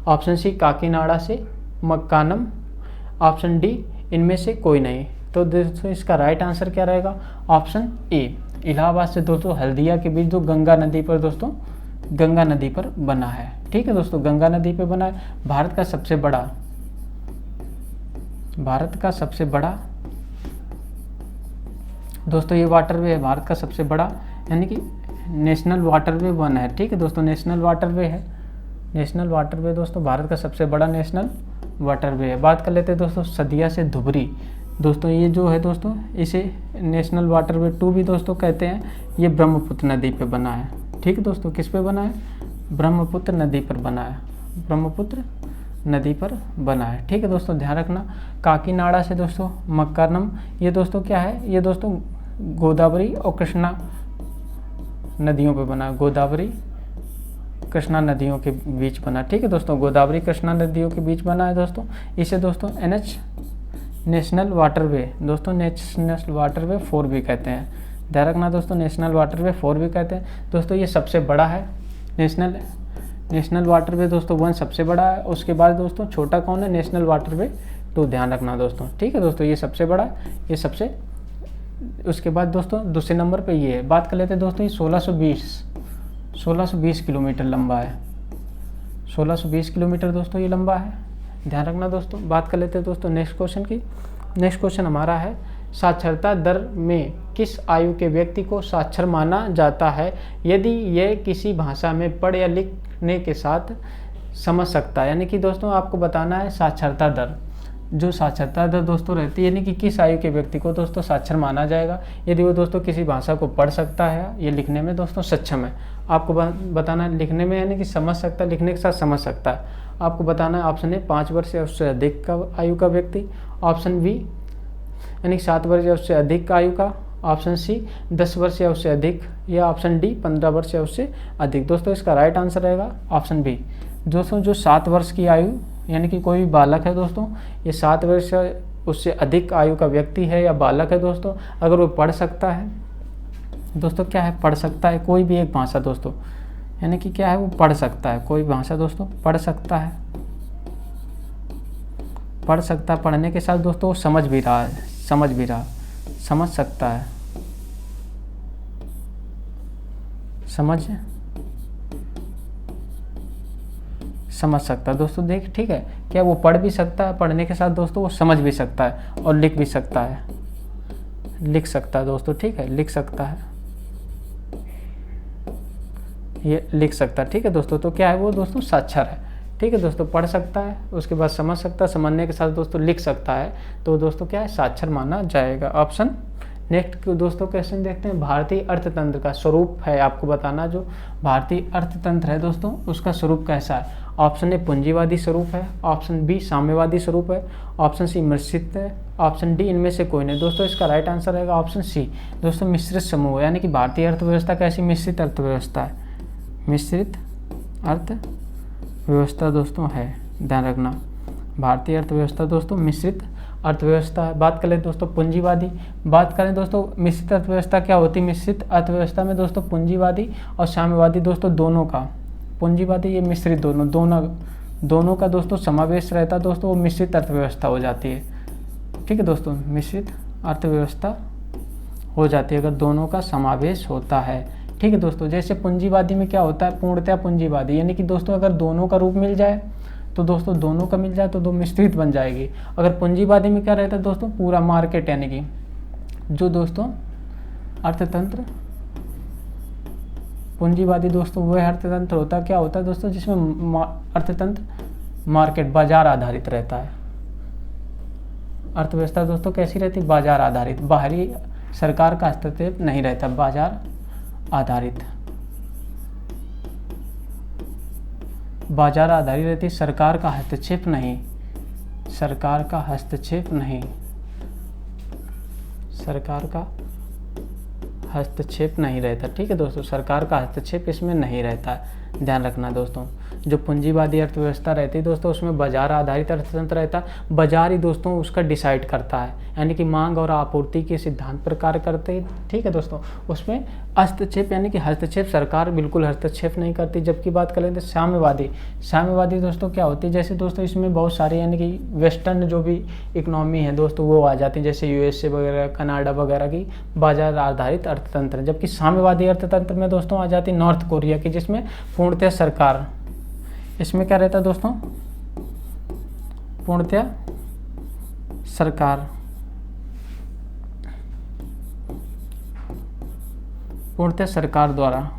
ऑप्शन सी काकीनाडा से मक्कानम, ऑप्शन डी इनमें से कोई नहीं। तो दोस्तों इसका राइट आंसर क्या रहेगा, ऑप्शन ए। इलाहाबाद से दोस्तों हल्दिया के बीच जो गंगा नदी पर दोस्तों, गंगा नदी पर बना है। ठीक है दोस्तों, गंगा नदी पर बना है। भारत का सबसे बड़ा दोस्तों ये वाटरवे है, भारत का सबसे बड़ा यानी कि नेशनल वाटरवे बना है। ठीक है दोस्तों, नेशनल वाटरवे है, नेशनल वाटरवे दोस्तों भारत का सबसे बड़ा नेशनल वाटरवे है। बात कर लेते हैं दोस्तों सदिया से धुबरी। दोस्तों ये जो है दोस्तों, इसे नेशनल वाटरवे 2 भी दोस्तों कहते हैं। ये ब्रह्मपुत्र नदी पे बना है। ठीक है दोस्तों, किस पे बना है, ब्रह्मपुत्र नदी पर बना है, ब्रह्मपुत्र नदी पर बना है। ठीक है दोस्तों, ध्यान रखना। काकीनाडा से दोस्तों मक्कानम, ये दोस्तों क्या है, ये दोस्तों गोदावरी और कृष्णा नदियों पे बना है, गोदावरी कृष्णा नदियों के बीच बना। ठीक है दोस्तों, गोदावरी कृष्णा नदियों के बीच बना है दोस्तों। इसे दोस्तों NH नेशनल वाटरवे दोस्तों, नेशनल वाटरवे 4 भी कहते हैं। ध्यान रखना दोस्तों, नेशनल वाटरवे 4 भी कहते हैं दोस्तों। ये सबसे बड़ा है, नेशनल वाटरवे दोस्तों 1 सबसे बड़ा है। उसके बाद दोस्तों छोटा कौन है, नेशनल वाटरवे 2। ध्यान रखना दोस्तों। ठीक है दोस्तों, ये सबसे बड़ा है, ये सबसे, उसके बाद दोस्तों दूसरे नंबर पे ये है। बात कर लेते हैं दोस्तों, ये 1620 किलोमीटर लंबा है, 1620 किलोमीटर दोस्तों ये लंबा है। ध्यान रखना दोस्तों। बात कर लेते हैं दोस्तों नेक्स्ट क्वेश्चन की। नेक्स्ट क्वेश्चन हमारा है, साक्षरता दर में किस आयु के व्यक्ति को साक्षर माना जाता है यदि ये किसी भाषा में पढ़ या लिखने के साथ समझ सकता है। यानी कि दोस्तों आपको बताना है साक्षरता दर, जो साक्षरता दर दोस्तों रहती है, यानी कि किस आयु के व्यक्ति को दोस्तों साक्षर माना जाएगा यदि वो दोस्तों किसी भाषा को पढ़ सकता है, ये लिखने में दोस्तों सक्षम है। आपको बताना है लिखने में यानी कि समझ सकता है, लिखने के साथ समझ सकता है। आपको बताना है ऑप्शन ए 5 वर्ष या उससे अधिक का आयु का व्यक्ति, ऑप्शन बी यानी 7 वर्ष या उससे अधिक का आयु का, ऑप्शन सी 10 वर्ष या उससे अधिक, या ऑप्शन डी 15 वर्ष या उससे अधिक। दोस्तों इसका राइट आंसर रहेगा ऑप्शन बी। दोस्तों जो 7 वर्ष की आयु यानी कि कोई भी बालक है दोस्तों, ये 7 वर्ष उससे अधिक आयु का व्यक्ति है या बालक है दोस्तों, अगर वो पढ़ सकता है दोस्तों, क्या है, पढ़ सकता है कोई भी एक भाषा दोस्तों, यानी कि क्या है, वो पढ़ सकता है कोई भाषा दोस्तों, पढ़ सकता है, पढ़ने के साथ दोस्तों वो समझ भी रहा, समझ सकता है, समझ सकता है दोस्तों। देख ठीक है, क्या वो पढ़ भी सकता है, पढ़ने के साथ दोस्तों वो समझ भी सकता है और लिख भी सकता है, लिख सकता है दोस्तों। ठीक है, लिख सकता है, ये लिख सकता है। ठीक है दोस्तों, तो क्या है वो दोस्तों साक्षर है। ठीक है दोस्तों, पढ़ सकता है, उसके बाद समझ सकता है, समझने के साथ दोस्तों लिख सकता है, तो दोस्तों क्या है, साक्षर माना जाएगा। ऑप्शन नेक्स्ट दोस्तों क्वेश्चन देखते हैं, भारतीय अर्थतंत्र का स्वरूप है, आपको बताना जो भारतीय अर्थतंत्र है दोस्तों उसका स्वरूप कैसा है। ऑप्शन ए पूंजीवादी स्वरूप है, ऑप्शन बी साम्यवादी स्वरूप है, ऑप्शन सी मिश्रित है, ऑप्शन डी इनमें से कोई नहीं। दोस्तों इसका राइट आंसर रहेगा ऑप्शन सी दोस्तों, मिश्रित समूह, यानी कि भारतीय अर्थव्यवस्था कैसी, मिश्रित अर्थव्यवस्था है, मिश्रित अर्थव्यवस्था दोस्तों है। ध्यान रखना, भारतीय अर्थव्यवस्था दोस्तों मिश्रित अर्थव्यवस्था है। बात करें दोस्तों पूंजीवादी, बात करें दोस्तों मिश्रित अर्थव्यवस्था क्या होती है, मिश्रित अर्थव्यवस्था में दोस्तों पूंजीवादी और साम्यवादी दोस्तों दोनों का, पूंजीवादी ये मिश्रित दोनों का दोस्तों समावेश रहता है दोस्तों, वो मिश्रित अर्थव्यवस्था हो जाती है। ठीक है दोस्तों, मिश्रित अर्थव्यवस्था हो जाती है अगर दोनों का समावेश होता है। ठीक है दोस्तों, जैसे पूंजीवादी में क्या होता है, पूर्णतया पूंजीवादी, यानी कि दोस्तों अगर दोनों का रूप मिल जाए तो दोस्तों दोनों का मिल जाए तो दो मिश्रित बन जाएगी। अगर पूंजीवादी में क्या रहता है दोस्तों, पूरा मार्केट, यानी कि जो दोस्तों अर्थतंत्र, पूंजीवादी दोस्तों वह अर्थतंत्र होता क्या होता है दोस्तों, जिसमें अर्थतंत्र मार्केट, बाजार आधारित रहता है। अर्थव्यवस्था दोस्तों कैसी रहती है, बाजार आधारित, बाहरी सरकार का हस्तक्षेप नहीं रहता, बाजार आधारित, बाजार आधारित रहती, सरकार का हस्तक्षेप नहीं, सरकार का हस्तक्षेप नहीं, सरकार का हस्तक्षेप नहीं रहता। ठीक है दोस्तों, सरकार का हस्तक्षेप इसमें नहीं रहता है। ध्यान रखना दोस्तों, जो पूंजीवादी अर्थव्यवस्था रहती है दोस्तों, उसमें बाजार आधारित अर्थतंत्र रहता है। बाजार ही दोस्तों उसका डिसाइड करता है, यानी कि मांग और आपूर्ति के सिद्धांत पर कार्य करते हैं। ठीक है दोस्तों, उसमें हस्तक्षेप यानी कि हस्तक्षेप सरकार बिल्कुल हस्तक्षेप नहीं करती। जबकि बात करें तो साम्यवादी दोस्तों क्या होती है, जैसे दोस्तों इसमें बहुत सारे यानी कि वेस्टर्न जो भी इकोनॉमी है दोस्तों वो आ जाती है, जैसे यूएसए वगैरह, कनाडा वगैरह की बाजार आधारित अर्थतंत्र। जबकि साम्यवादी अर्थतंत्र में दोस्तों आ जाती है नॉर्थ कोरिया की, जिसमें पूर्णतः सरकार, इसमें क्या रहता है दोस्तों, पूर्णतः सरकार द्वारा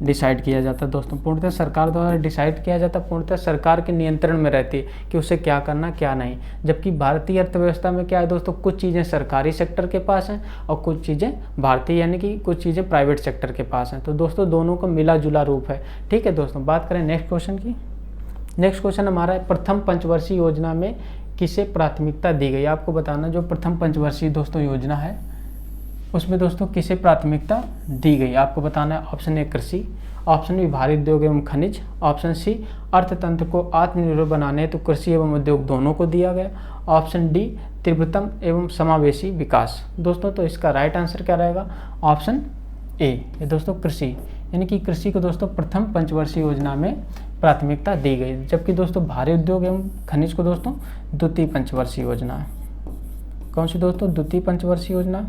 डिसाइड किया जाता है दोस्तों। पूर्णतः सरकार द्वारा डिसाइड किया जाता है, पूर्णतः सरकार के नियंत्रण में रहती है कि उसे क्या करना क्या नहीं। जबकि भारतीय अर्थव्यवस्था में क्या है दोस्तों, कुछ चीज़ें सरकारी सेक्टर के पास हैं और कुछ चीज़ें भारतीय यानी कि कुछ चीज़ें प्राइवेट सेक्टर के पास हैं। तो दोस्तों दोनों का मिला जुला रूप है। ठीक है दोस्तों, बात करें नेक्स्ट क्वेश्चन की। नेक्स्ट क्वेश्चन हमारा है, प्रथम पंचवर्षीय योजना में किसे प्राथमिकता दी गई। आपको बताना जो प्रथम पंचवर्षीय दोस्तों योजना है उसमें दोस्तों किसे प्राथमिकता दी गई, आपको बताना है। ऑप्शन ए कृषि, ऑप्शन बी भारी उद्योग एवं खनिज, ऑप्शन सी अर्थतंत्र को आत्मनिर्भर बनाने हेतु तो कृषि एवं उद्योग दोनों को दिया गया, ऑप्शन डी तीव्रतम एवं समावेशी विकास। दोस्तों तो इसका राइट आंसर क्या रहेगा, ऑप्शन ए, ये दोस्तों कृषि, यानी कि कृषि को दोस्तों प्रथम पंचवर्षीय योजना में प्राथमिकता दी गई। जबकि दोस्तों भारी उद्योग एवं खनिज को दोस्तों द्वितीय पंचवर्षीय योजना है। कौन सी दोस्तों, द्वितीय पंचवर्षीय योजना।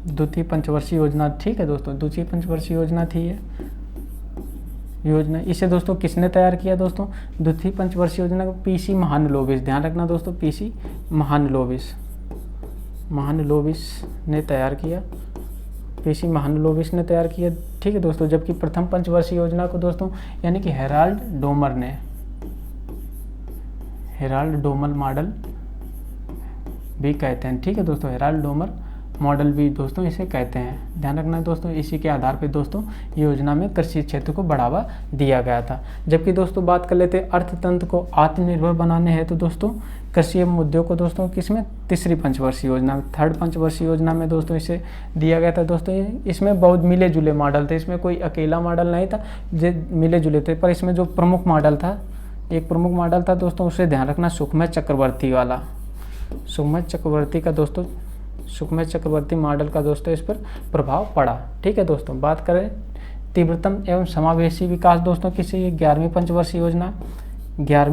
द्वितीय पंचवर्षीय योजना, ठीक है दोस्तों, द्वितीय पंचवर्षीय योजना थी ये योजना। इसे दोस्तों किसने तैयार किया दोस्तों, द्वितीय पंचवर्षीय योजना को पीसी महालनोबिस, ध्यान रखना दोस्तों, पीसी महालनोबिस ने तैयार किया, पीसी महालनोबिस ने तैयार किया। ठीक है दोस्तों, जबकि प्रथम पंचवर्षीय योजना को दोस्तों यानी कि हेराल्ड डोमर मॉडल भी कहते हैं। ठीक है दोस्तों, हेराल्ड डोमर मॉडल भी दोस्तों इसे कहते हैं। ध्यान रखना दोस्तों, इसी के आधार पर दोस्तों योजना में कृषि क्षेत्र को बढ़ावा दिया गया था। जबकि दोस्तों बात कर लेते हैं अर्थतंत्र को आत्मनिर्भर बनाने हैं तो दोस्तों कृषि एवं उद्योग को दोस्तों किसमें, तीसरी पंचवर्षीय योजना में, थर्ड पंचवर्षीय योजना में दोस्तों इसे दिया गया था। दोस्तों इसमें बहुत मिले जुले मॉडल थे, इसमें कोई अकेला मॉडल नहीं था, जो मिले जुले थे। पर इसमें जो प्रमुख मॉडल था, एक प्रमुख मॉडल था दोस्तों, उसे ध्यान रखना, सुखमय चक्रवर्ती मॉडल का दोस्तों इस पर प्रभाव पड़ा। ठीक है दोस्तों, बात करें तीव्रतम एवं समावेशी विकास दोस्तों किसे, ये 11वीं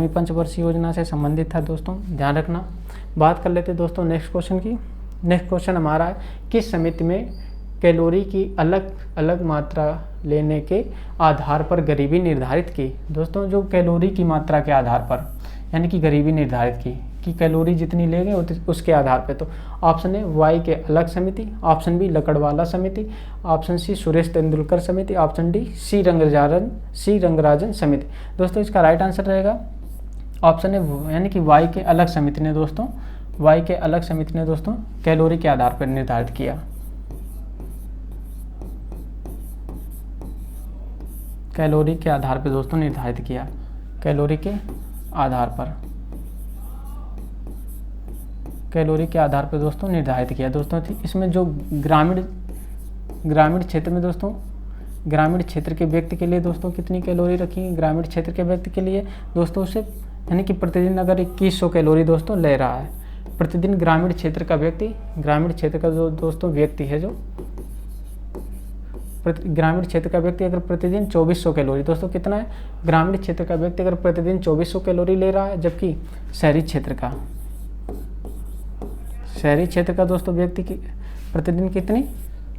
पंचवर्षीय योजना से संबंधित था दोस्तों, ध्यान रखना। बात कर लेते दोस्तों नेक्स्ट क्वेश्चन की। नेक्स्ट क्वेश्चन हमारा है, किस समिति में कैलोरी की अलग अलग मात्रा लेने के आधार पर गरीबी निर्धारित की। दोस्तों जो कैलोरी की मात्रा के आधार पर यानी कि गरीबी निर्धारित की कि कैलोरी जितनी लेंगे उसके आधार पे। तो ऑप्शन ए वाई के अलग समिति, ऑप्शन बी लकड़वाला समिति, ऑप्शन सी सुरेश तेंदुलकर समिति, ऑप्शन डी सी रंगराजन समिति। दोस्तों इसका राइट आंसर रहेगा ऑप्शन ए यानी कि वाई के अलग समिति ने दोस्तों कैलोरी के आधार पर निर्धारित किया। कैलोरी के आधार पर दोस्तों निर्धारित किया, कैलोरी के आधार पर दोस्तों निर्धारित किया। दोस्तों इसमें जो ग्रामीण क्षेत्र में दोस्तों, ग्रामीण क्षेत्र के व्यक्ति के लिए दोस्तों कितनी कैलोरी रखी, ग्रामीण क्षेत्र के व्यक्ति के लिए दोस्तों उसे यानी कि प्रतिदिन अगर 2100 कैलोरी दोस्तों ले रहा है प्रतिदिन, ग्रामीण क्षेत्र का जो दोस्तों व्यक्ति है, जो ग्रामीण क्षेत्र का व्यक्ति अगर प्रतिदिन 2400 कैलोरी, दोस्तों कितना है, ग्रामीण क्षेत्र का व्यक्ति अगर प्रतिदिन 2400 कैलोरी ले रहा है, जबकि शहरी क्षेत्र का दोस्तों व्यक्ति की प्रतिदिन कितनी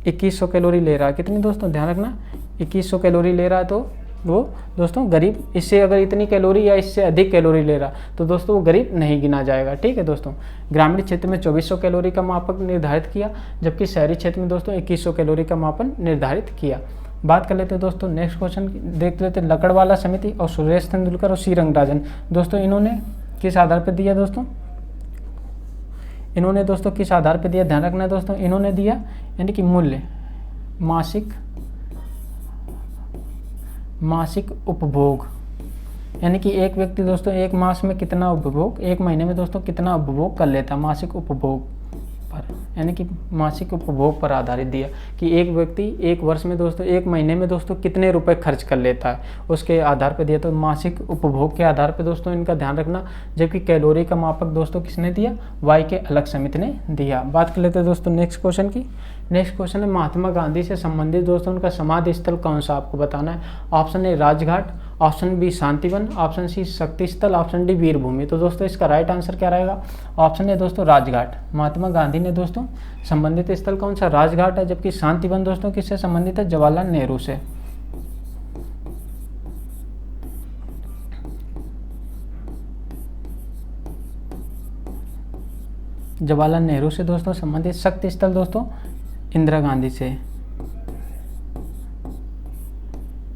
2100 कैलोरी ले रहा है। कितनी दोस्तों, ध्यान रखना 2100 कैलोरी ले रहा है, तो वो दोस्तों गरीब, इससे अगर इतनी कैलोरी या इससे अधिक कैलोरी ले रहा तो दोस्तों वो गरीब नहीं गिना जाएगा। ठीक है दोस्तों, ग्रामीण क्षेत्र में 2400 कैलोरी का मापक निर्धारित किया, जबकि शहरी क्षेत्र में दोस्तों 2100 कैलोरी का मापन निर्धारित किया। बात कर लेते हैं दोस्तों नेक्स्ट क्वेश्चन देख लेते हैं, लकड़वाला समिति और सुरेश तेंदुलकर और सी रंगराजन दोस्तों इन्होंने किस आधार पर दिया दोस्तों, किस आधार पर दिया, ध्यान रखना है दोस्तों, इन्होंने दिया यानी कि मूल्य मासिक उपभोग, यानी कि एक व्यक्ति दोस्तों एक मास में कितना उपभोग, एक महीने में दोस्तों कितना उपभोग कर लेता, मासिक उपभोग पर, यानी कि मासिक उपभोग पर आधारित दिया कि एक व्यक्ति एक वर्ष में दोस्तों, एक महीने में दोस्तों कितने रुपए खर्च कर लेता है, उसके आधार पर दिया। तो मासिक उपभोग के आधार पर दोस्तों इनका ध्यान रखना। जबकि कैलोरी का मापक दोस्तों किसने दिया, वाई के अलग समिति ने दिया। बात कर लेते हैं दोस्तों नेक्स्ट क्वेश्चन की। नेक्स्ट क्वेश्चन है महात्मा गांधी से संबंधित दोस्तों उनका समाधि स्थल कौन सा आपको बताना है। Option A Rajghat, option B Shantivan, option C Shakti Sthal, option D वीरभूमि। तो दोस्तों इसका राइट आंसर क्या रहेगा, ऑप्शन ए दोस्तों राजघाट। महात्मा गांधी ने दोस्तों संबंधित स्थल कौन सा, राजघाट है। जबकि शांतिवन दोस्तों किससे संबंधित है, जवाहरलाल नेहरू से। जवाहरलाल नेहरू से दोस्तों संबंधित। शक्ति स्थल दोस्तों इंदिरा गांधी से,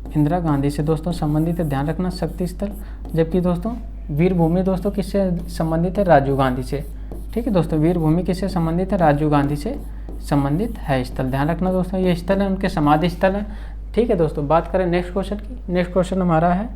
इंदिरा गांधी से दोस्तों संबंधित है, ध्यान रखना शक्ति स्थल। जबकि दोस्तों वीरभूमि दोस्तों किससे संबंधित है, राजीव गांधी से। ठीक है दोस्तों, वीरभूमि किससे संबंधित है, राजीव गांधी से संबंधित है स्थल। ध्यान रखना दोस्तों, ये स्थल है उनके समाधि स्थल है। ठीक है दोस्तों, बात करें नेक्स्ट क्वेश्चन की। नेक्स्ट क्वेश्चन हमारा है,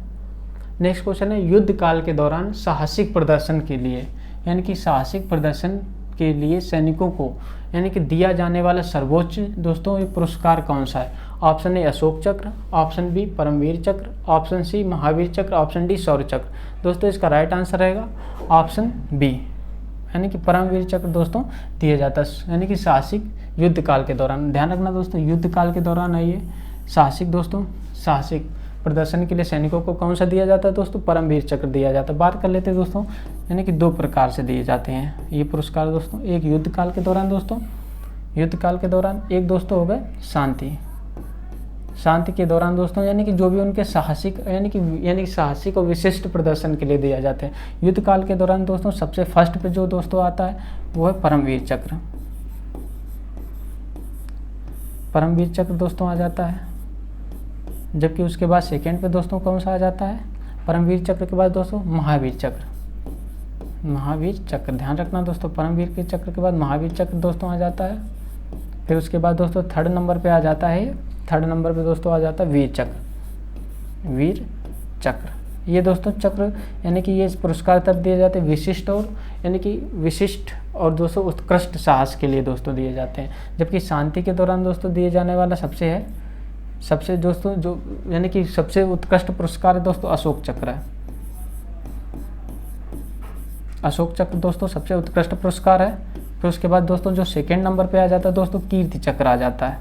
नेक्स्ट क्वेश्चन है युद्ध काल के दौरान साहसिक प्रदर्शन के लिए, यानी कि साहसिक प्रदर्शन के लिए सैनिकों को यानी कि दिया जाने वाला सर्वोच्च दोस्तों ये पुरस्कार कौन सा है। ऑप्शन ए अशोक चक्र, ऑप्शन बी परमवीर चक्र, ऑप्शन सी महावीर चक्र, ऑप्शन डी शौर्य चक्र। दोस्तों इसका राइट आंसर रहेगा ऑप्शन बी, यानी कि परमवीर चक्र दोस्तों दिया जाता है, यानी कि साहसिक युद्ध काल के दौरान। ध्यान रखना दोस्तों, युद्ध काल के दौरान आइए साहसिक दोस्तों, साहसिक प्रदर्शन के लिए सैनिकों को कौन सा दिया जाता है दोस्तों, परमवीर चक्र दिया जाता है। बात कर लेते हैं दोस्तों, यानी कि दो प्रकार से दिए जाते हैं ये पुरस्कार दोस्तों। एक युद्ध काल के दौरान दोस्तों, युद्ध काल के दौरान, एक दोस्तों हो गए शांति, शांति के दौरान दोस्तों, यानी कि जो भी उनके साहसिक यानी कि साहसिक और विशिष्ट प्रदर्शन के लिए दिया जाते हैं। युद्ध काल के दौरान दोस्तों सबसे फर्स्ट पे जो दोस्तों आता है वो है परमवीर चक्र। परमवीर चक्र दोस्तों आ जाता है। जबकि उसके बाद सेकेंड पे दोस्तों कौन सा आ जाता है, परमवीर चक्र के बाद दोस्तों महावीर चक्र, महावीर चक्र। ध्यान रखना दोस्तों, परमवीर के चक्र के बाद महावीर चक्र दोस्तों आ जाता है। फिर उसके बाद दोस्तों थर्ड नंबर पे आ जाता है, थर्ड नंबर पे दोस्तों आ जाता है वीर चक्र, वीर चक्र। ये दोस्तों चक्र यानी कि ये पुरस्कार तब दिए जाते हैं विशिष्ट और यानी कि विशिष्ट और दोस्तों उत्कृष्ट साहस के लिए दोस्तों दिए जाते हैं। जबकि शांति के दौरान दोस्तों दिए जाने वाला सबसे दोस्तों जो यानी कि सबसे उत्कृष्ट पुरस्कार है दोस्तों अशोक चक्र है। अशोक चक्र दोस्तों सबसे उत्कृष्ट पुरस्कार है। फिर उसके बाद दोस्तों जो सेकेंड नंबर पे आ जाता है दोस्तों कीर्ति चक्र आ जाता है,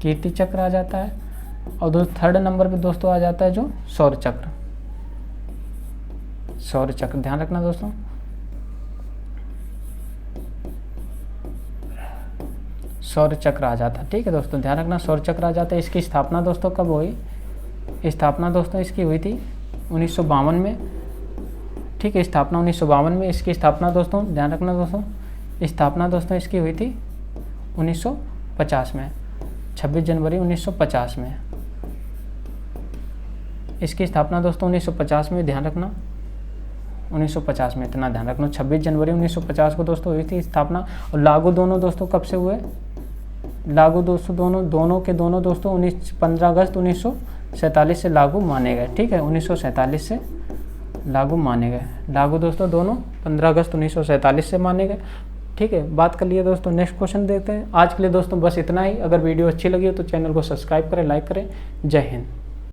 कीर्ति चक्र आ जाता है। और दोस्तों थर्ड नंबर पे दोस्तों आ जाता है जो शौर्य चक्र, शौर्य चक्र। ध्यान रखना दोस्तों, शौर्य चक्र आ जाता है। ठीक है दोस्तों, ध्यान रखना शौर्य चक्र आ जाता है। इसकी स्थापना दोस्तों कब हुई, स्थापना दोस्तों इसकी हुई थी 1952 में। ठीक है, स्थापना 1952 में। इसकी स्थापना दोस्तों ध्यान रखना दोस्तों, स्थापना दोस्तों इसकी हुई थी 1950 में, 26 जनवरी 1950 में। इसकी स्थापना दोस्तों 1950 में, ध्यान रखना 1950 में, इतना ध्यान रखना। 26 जनवरी 1950 को दोस्तों हुई थी स्थापना। और लागू दोनों दोस्तों कब से हुए, लागू दोस्तों दोनों के दोनों दोस्तों 15 अगस्त 1947 से लागू माने गए। ठीक है, 1947 से लागू माने गए। लागू दोस्तों दोनों 15 अगस्त 1947 से माने गए। ठीक है, बात कर लिए दोस्तों, नेक्स्ट क्वेश्चन देखते हैं। आज के लिए दोस्तों बस इतना ही। अगर वीडियो अच्छी लगी हो तो चैनल को सब्सक्राइब करें, लाइक करें। जय हिंद।